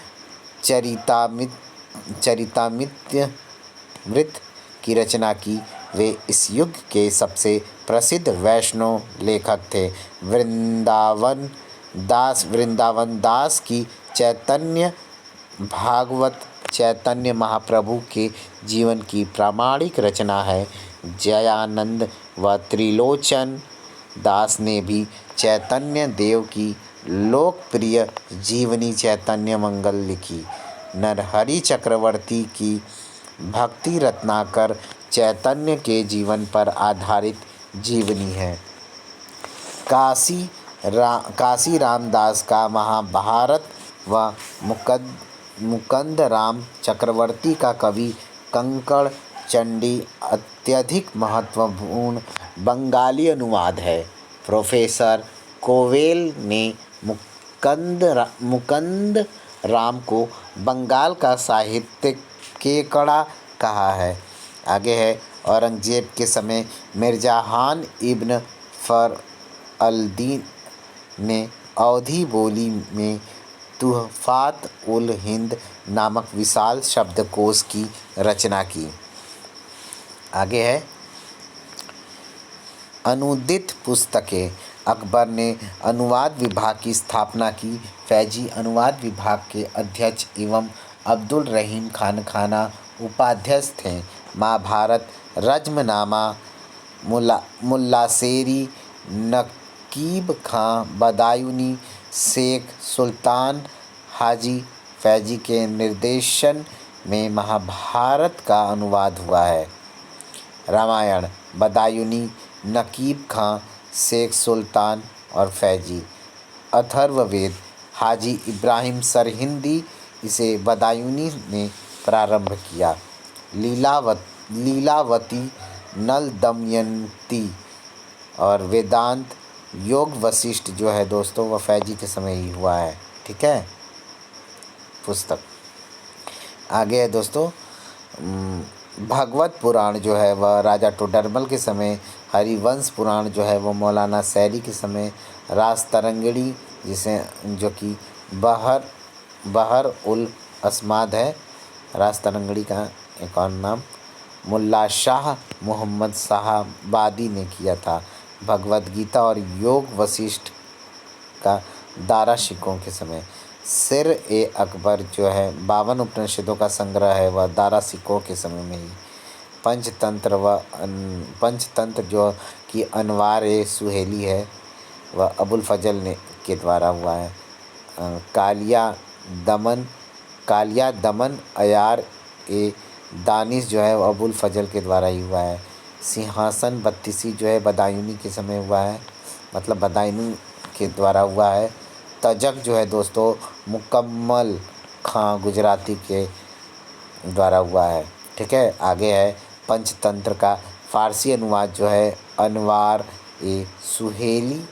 S1: चरितामृत की रचना की। वे इस युग के सबसे प्रसिद्ध वैष्णव लेखक थे। वृंदावन दास की चैतन्य भागवत चैतन्य महाप्रभु के जीवन की प्रामाणिक रचना है। जयानंद व त्रिलोचन दास ने भी चैतन्य देव की लोकप्रिय जीवनी चैतन्य मंगल लिखी। नरहरि चक्रवर्ती की भक्ति रत्नाकर चैतन्य के जीवन पर आधारित जीवनी है। काशी रामदास का महाभारत व मुकुंदराम चक्रवर्ती का कवि कंकड़ चंडी अत्यधिक महत्वपूर्ण बंगाली अनुवाद है। प्रोफेसर कोवेल ने मुकुंद राम को बंगाल का साहित्यिक केकड़ा कहा है। आगे है औरंगजेब के समय मिर्जा खान इब्न फर-अल-दीन ने अवधी बोली में तुहफात उल हिंद नामक विशाल शब्दकोश की रचना की। आगे है अनुदित पुस्तकें। अकबर ने अनुवाद विभाग की स्थापना की। फैजी अनुवाद विभाग के अध्यक्ष एवं अब्दुल रहीम खाना उपाध्यक्ष थे। महाभारत, रज़्मनामा, मुल्लाशेरी, नकीब खां बदायूनी, शेख सुल्तान हाजी फैजी के निर्देशन में महाभारत का अनुवाद हुआ है। रामायण बदायूनी, नकीब खां, शेख सुल्तान और फैजी। अथर्ववेद हाजी इब्राहिम सरहिंदी, इसे बदायूनी ने प्रारंभ किया। लीलावती, नल दमयंती और वेदांत योग वशिष्ठ जो है दोस्तों वह फैजी के समय ही हुआ है। ठीक है, पुस्तक। आगे है दोस्तों भागवत पुराण जो है वह राजा टोडरमल के समय। हरिवंश पुराण जो है वो मौलाना सैरी के समय। रास्तरंगिणी जिसे जो कि बहर उल अस्माद है, रास्तरंगिणी का एक और नाम मुल्ला शाह मोहम्मद शाहबादी ने किया था। भगवद गीता और योग वशिष्ठ का दारा सिकों के समय। सिर ए अकबर जो है 52 उपनिषदों का संग्रह है, वह दारा सिकों के समय में ही। पंचतंत्र जो कि अनवार ए सुहेली है वह अबुल फजल ने के द्वारा हुआ है। कालिया दमन अयार ए दानिश जो है वह अबुल फजल के द्वारा ही हुआ है। सिंहासन बत्तीसी जो है बदायूनी के समय हुआ है, मतलब बदायूनी के द्वारा हुआ है। तजक जो है दोस्तों मुकम्मल खां गुजराती के द्वारा हुआ है। ठीक है, आगे है पंचतंत्र का फ़ारसी अनुवाद जो है अनवार ए सुहेली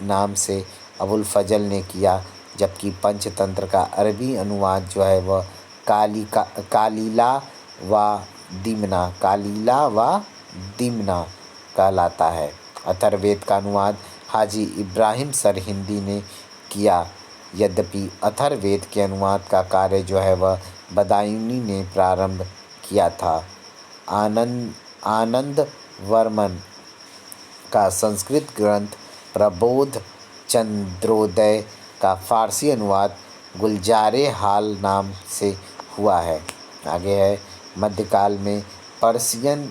S1: नाम से अबुल फजल ने किया, जबकि पंचतंत्र का अरबी अनुवाद जो है वह कालीला व दिमना कहलाता है। अथर्ववेद का अनुवाद हाजी इब्राहिम सरहिंदी ने किया। यद्यपि अथर्ववेद के अनुवाद का कार्य जो है वह बदायूनी ने प्रारंभ किया था। आनंद वर्मन का संस्कृत ग्रंथ प्रबोध चंद्रोदय का फारसी अनुवाद गुलजारे हाल नाम से हुआ है। आगे है मध्यकाल में पर्शियन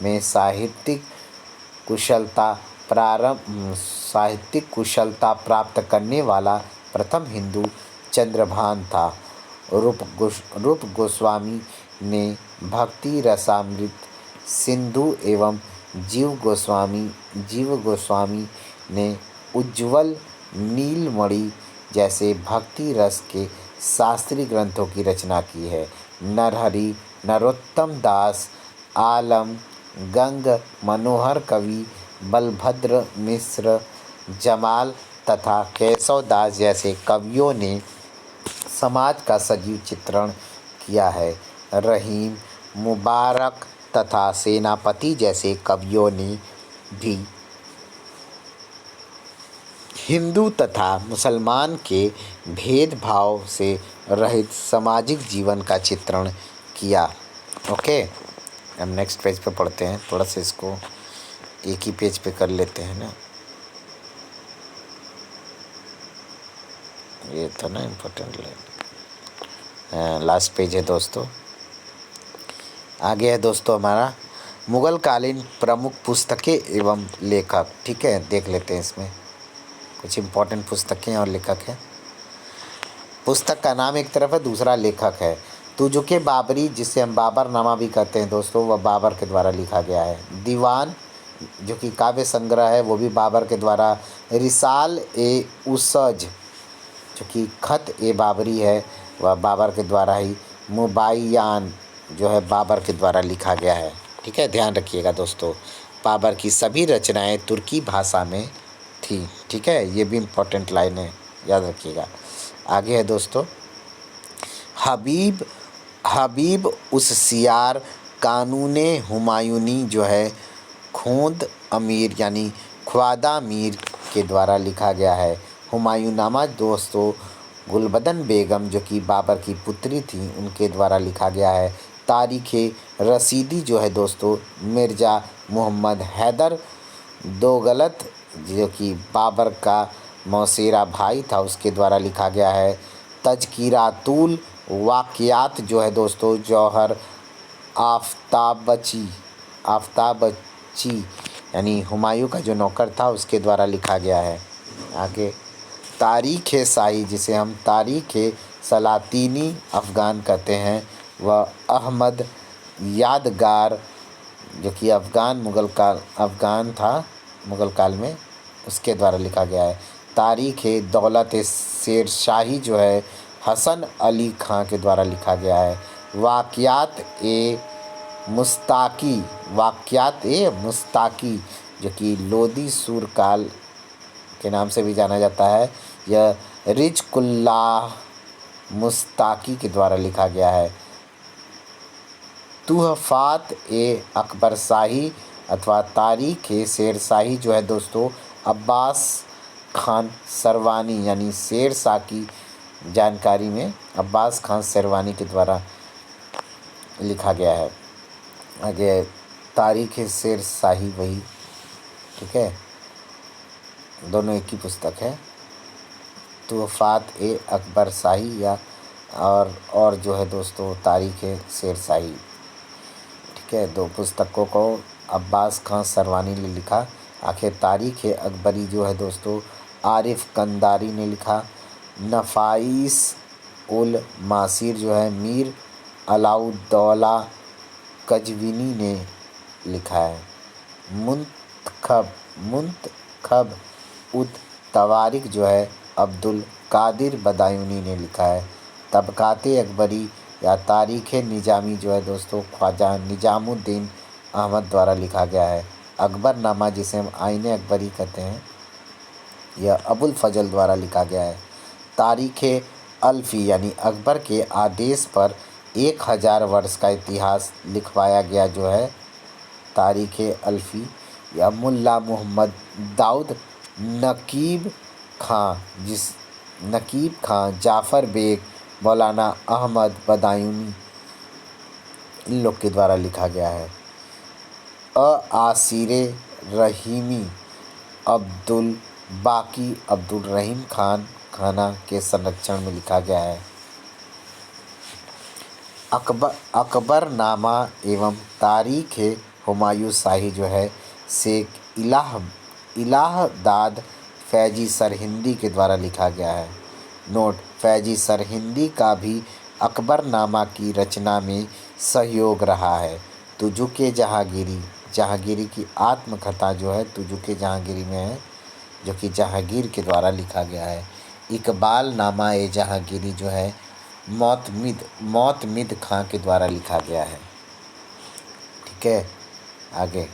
S1: में साहित्यिक कुशलता प्राप्त करने वाला प्रथम हिंदू चंद्रभान था। रूप गोस्वामी ने भक्ति रसामृत सिंधु एवं जीव गोस्वामी ने उज्ज्वल नीलमणि जैसे भक्ति रस के शास्त्रीय ग्रंथों की रचना की है। नरहरि, नरोत्तम दास, आलम गंग, मनोहर कवि, बलभद्र मिश्र, जमाल तथा केशव दास जैसे कवियों ने समाज का सजीव चित्रण किया है। रहीम, मुबारक तथा सेनापति जैसे कवियों ने भी हिंदू तथा मुसलमान के भेदभाव से रहित सामाजिक जीवन का चित्रण किया। ओके, हम नेक्स्ट पेज पे पढ़ते हैं। थोड़ा सा इसको एक ही पेज पे कर लेते हैं ना, ये तो ना इम्पोर्टेंट लाइन, लास्ट पेज है दोस्तों। आगे है दोस्तों हमारा मुगल कालीन प्रमुख पुस्तकें एवं लेखक। ठीक है, देख लेते हैं इसमें कुछ इम्पोर्टेंट पुस्तकें और लेखक हैं। पुस्तक का नाम एक तरफ है, दूसरा लेखक है। तुजुके बाबरी, जिसे हम बाबरनामा भी कहते हैं दोस्तों, वह बाबर के द्वारा लिखा गया है। दीवान जो कि काव्य संग्रह है, वो भी बाबर के द्वारा। रिसाल ए उसज जो कि खत ए बाबरी है, वह बाबर के द्वारा ही। मुबाय्यान जो है बाबर के द्वारा लिखा गया है। ठीक है, ध्यान रखिएगा दोस्तों, बाबर की सभी रचनाएं तुर्की भाषा में थी। ठीक है, ये भी इम्पोर्टेंट लाइन है, याद रखिएगा। आगे है दोस्तों हबीब उस सियार कानूने हुमायूनी जो है खोंद अमीर यानी ख्वादा मीर के द्वारा लिखा गया है। हुमायूंनामा दोस्तों गुलबदन बेगम जो कि बाबर की पुत्री थी, उनके द्वारा लिखा गया है। तारीख़ रसीदी जो है दोस्तों मिर्ज़ा मोहम्मद हैदर दोगलत जो कि बाबर का मौसेरा भाई था, उसके द्वारा लिखा गया है। तज़किरातुल वाक़ियात जो है दोस्तों जौहर आफ़ताबची यानी हुमायूं का जो नौकर था, उसके द्वारा लिखा गया है। आगे तारीख़ शाही, जिसे हम तारीख़ सलातीनी अफ़गान कहते हैं, वह अहमद यादगार जो कि अफ़गान था मुग़ल काल में, उसके द्वारा लिखा गया है। तारीख़ दौलत शेर शाही जो है हसन अली खां के द्वारा लिखा गया है। वाक़ियात ए मुस्ताकी जो कि लोदी सूरकाल के नाम से भी जाना जाता है, यह रिज़्क़ुल्लाह मुस्ताकी के द्वारा लिखा गया है। तुहफ़ात ए अकबर शाही अथवा तारीख़ शेर शाही जो है दोस्तों अब्बास खान सरवानी यानी शेर शाह की जानकारी में अब्बास खान सरवानी के द्वारा लिखा गया है। आगे तारीख़ शेर शाही वही, ठीक है, दोनों एक ही पुस्तक है। तुहफ़ात ए अकबर शाही या और जो है दोस्तों तारीख़ शेर शाही। ठीक है, दो पुस्तकों को अब्बास खान सरवानी ने लिखा। आखिर तारीख़ अकबरी जो है दोस्तों आरिफ कंदारी ने लिखा। नफ़ाइस उल मासिर जो है मीर अलाउद्दौला कज़विनी ने लिखा है। मुंतखब उत तवारिख जो है अब्दुल कादिर बदायूनी ने लिखा है। तबक़ात अकबरी या तारीख़ निज़ामी जो है दोस्तों ख्वाजा निज़ामुद्दीन अहमद द्वारा लिखा गया है। अकबरनामा, जिसे हम आईने अकबरी कहते हैं, यह अबुल फ़ज़ल द्वारा लिखा गया है। तारीख़ अल्फ़ी यानी अकबर के आदेश पर 1000 वर्ष का इतिहास लिखवाया गया जो है तारीख़ अल्फ़ी, या मुल्ला मोहम्मद दाऊद नकीब खां, जाफ़र बेग, मौलाना अहमद बदायूनी, इन लोग के द्वारा लिखा गया है। आसिरे रहीमी अब्दुल बाकी अब्दुल रहीम खाना के संरक्षण में लिखा गया है। अकबरनामा एवं तारीख़ हुमायूं शाही जो है शेख इलाहदाद फैजी सरहिंदी के द्वारा लिखा गया है। नोट: फैजी सरहिंदी का भी अकबरनामा की रचना में सहयोग रहा है। तुजुके जहांगीरी की आत्मकथा जो है तुजुके जहांगीरी में है, जो कि जहांगीर के द्वारा लिखा गया है। इकबाल नामा ए जहांगीरी जो है मोतमिद खां के द्वारा लिखा गया है। ठीक है, आगे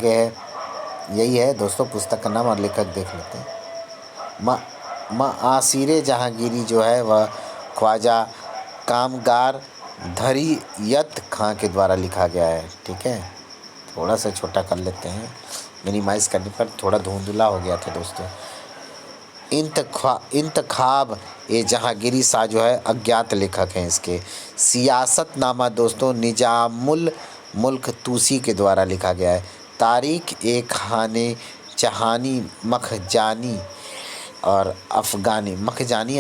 S1: है, यही है दोस्तों पुस्तक का नाम और लेखक देख लेते हैं। आसिरे जहांगीरी जो है वह ख्वाजा कामगार धरियत खां के द्वारा लिखा गया है। ठीक है, थोड़ा सा छोटा कर लेते हैं, मिनिमाइज़ करने पर थोड़ा धुंधला हो गया था दोस्तों। इंतखाब ए जहांगीरी शाह जो है अज्ञात लेखक हैं इसके। सियासतनामा दोस्तों निजामुल मुल्क तूसी के द्वारा लिखा गया है। तारीख़ ए खाने जहानी मखजानी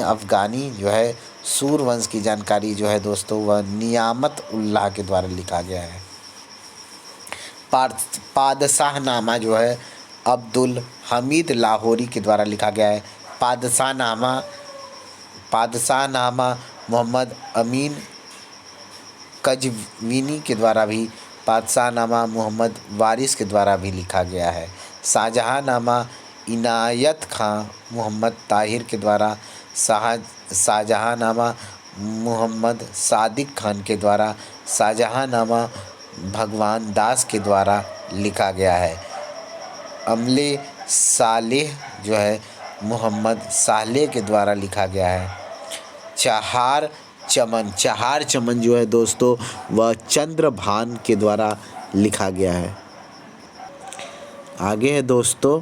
S1: अफ़गानी जो है सूरवंश की जानकारी जो है दोस्तों वह नियामत उल्लाह के द्वारा लिखा गया है। पादशाहनामा जो है अब्दुल हमीद लाहौरी के द्वारा लिखा गया है। पादशाहनामा मोहम्मद अमीन कज़विनी के द्वारा भी, पादशाहनामा मोहम्मद वारिस के द्वारा भी लिखा गया है। शाहजहांनामा इनायत खां मोहम्मद ताहिर के द्वारा, शाहजहांनामा मोहम्मद सादिक खान के द्वारा, शाहजहांनामा भगवान दास के द्वारा लिखा गया है। अमले सालेह जो है मोहम्मद सालेह के द्वारा लिखा गया है। चहार चमन जो है दोस्तों वह चंद्रभान के द्वारा लिखा गया है। आगे है दोस्तों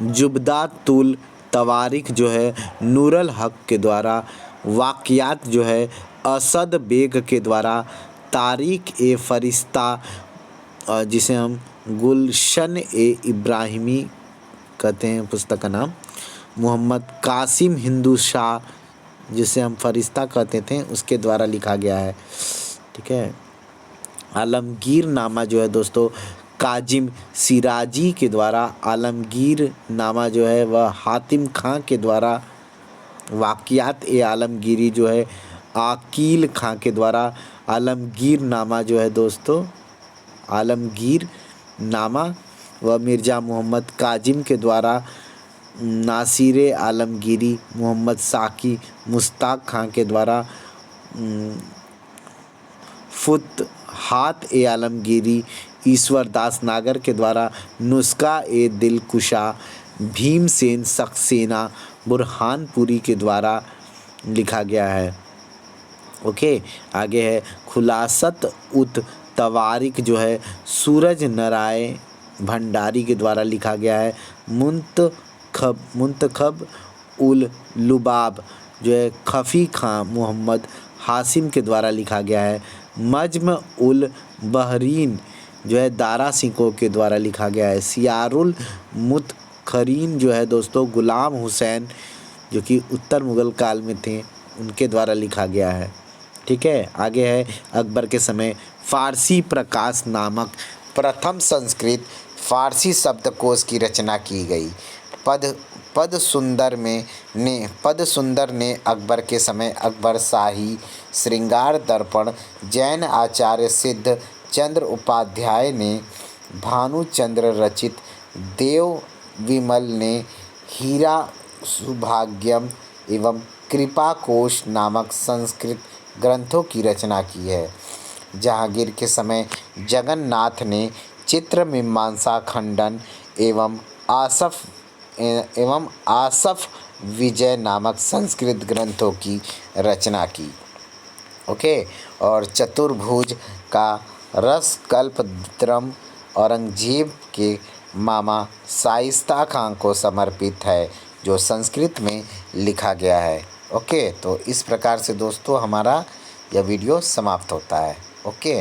S1: जुबदातुल तवारिख जो है नूरुल हक के द्वारा, वाक़ियात जो है असद बेग के द्वारा, तारीख़ ए फ़रिश्ता जिसे हम गुलशन ए इब्राहिमी कहते हैं पुस्तक का नाम, मोहम्मद कासिम हिंदू शाह जिसे हम फ़रिश्ता कहते थे उसके द्वारा लिखा गया है। ठीक है, आलमगीर नामा जो है दोस्तों काजिम सिराजी के द्वारा, आलमगीर नामा जो है वह हातिम खां के द्वारा, वाक़ियात ए आलमगीरी जो है आकील खां के द्वारा, आलमगीर नामा जो है दोस्तों आलमगीर नामा व मिर्ज़ा मोहम्मद काजिम के द्वारा, नासिरे आलमगीरी मोहम्मद साकी मुश्ताक खां के द्वारा, फुतहात ए आलमगीरी ईश्वर दास नागर के द्वारा, नुस्खा ए दिलकुशा भीमसेन सक्सेना बुरहानपुरी के द्वारा लिखा गया है। ओके, आगे है खुलासत उत तवारिख जो है सूरज नारायण भंडारी के द्वारा लिखा गया है। मुंतखब उल लुबाब जो है खफ़ी खां मोहम्मद हासिम के द्वारा लिखा गया है। मज्म उल बहरीन जो है दारा सिकों के द्वारा लिखा गया है। सियारुल मुतखरीन जो है दोस्तों गुलाम हुसैन जो कि उत्तर मुग़ल काल में थे उनके द्वारा लिखा गया है। ठीक है, आगे है अकबर के समय फ़ारसी प्रकाश नामक प्रथम संस्कृत फ़ारसी शब्दकोश की रचना की गई। पद सुंदर ने अकबर के समय अकबर शाही श्रृंगार दर्पण, जैन आचार्य सिद्ध चंद्र उपाध्याय ने भानुचंद्र रचित, देव विमल ने हीरा सुभाग्यम एवं कृपाकोश नामक संस्कृत ग्रंथों की रचना की है। जहांगीर के समय जगन्नाथ ने चित्र मीमांसा खंडन एवं आसफ विजय नामक संस्कृत ग्रंथों की रचना की। ओके, और चतुर्भुज का रसकल्पद्रुम औरंगजेब के मामा शाइस्ता खां को समर्पित है, जो संस्कृत में लिखा गया है। ओके, तो इस प्रकार से दोस्तों हमारा यह वीडियो समाप्त होता है। ओके,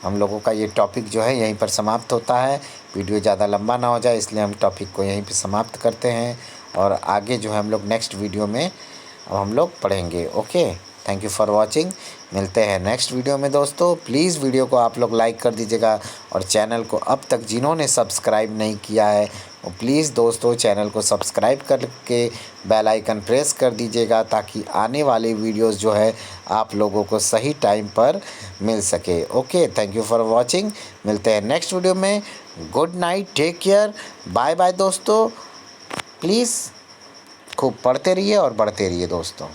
S1: हम लोगों का ये टॉपिक जो है यहीं पर समाप्त होता है। वीडियो ज़्यादा लंबा ना हो जाए इसलिए हम टॉपिक को यहीं पे समाप्त करते हैं, और आगे जो है हम लोग नेक्स्ट वीडियो में अब हम लोग पढ़ेंगे। Okay, thank you for watching. मिलते हैं नेक्स्ट वीडियो में दोस्तों। प्लीज़ वीडियो को आप लोग लाइक कर दीजिएगा, और चैनल को अब तक जिन्होंने सब्सक्राइब नहीं किया है वो प्लीज़ दोस्तों चैनल को सब्सक्राइब करके बेल आइकन प्रेस कर दीजिएगा, ताकि आने वाले वीडियोस जो है आप लोगों को सही टाइम पर मिल सके। Okay, thank you for watching. मिलते हैं नेक्स्ट वीडियो में। Good night, take care, bye bye दोस्तों। प्लीज़ खूब पढ़ते रहिए और बढ़ते रहिए दोस्तों।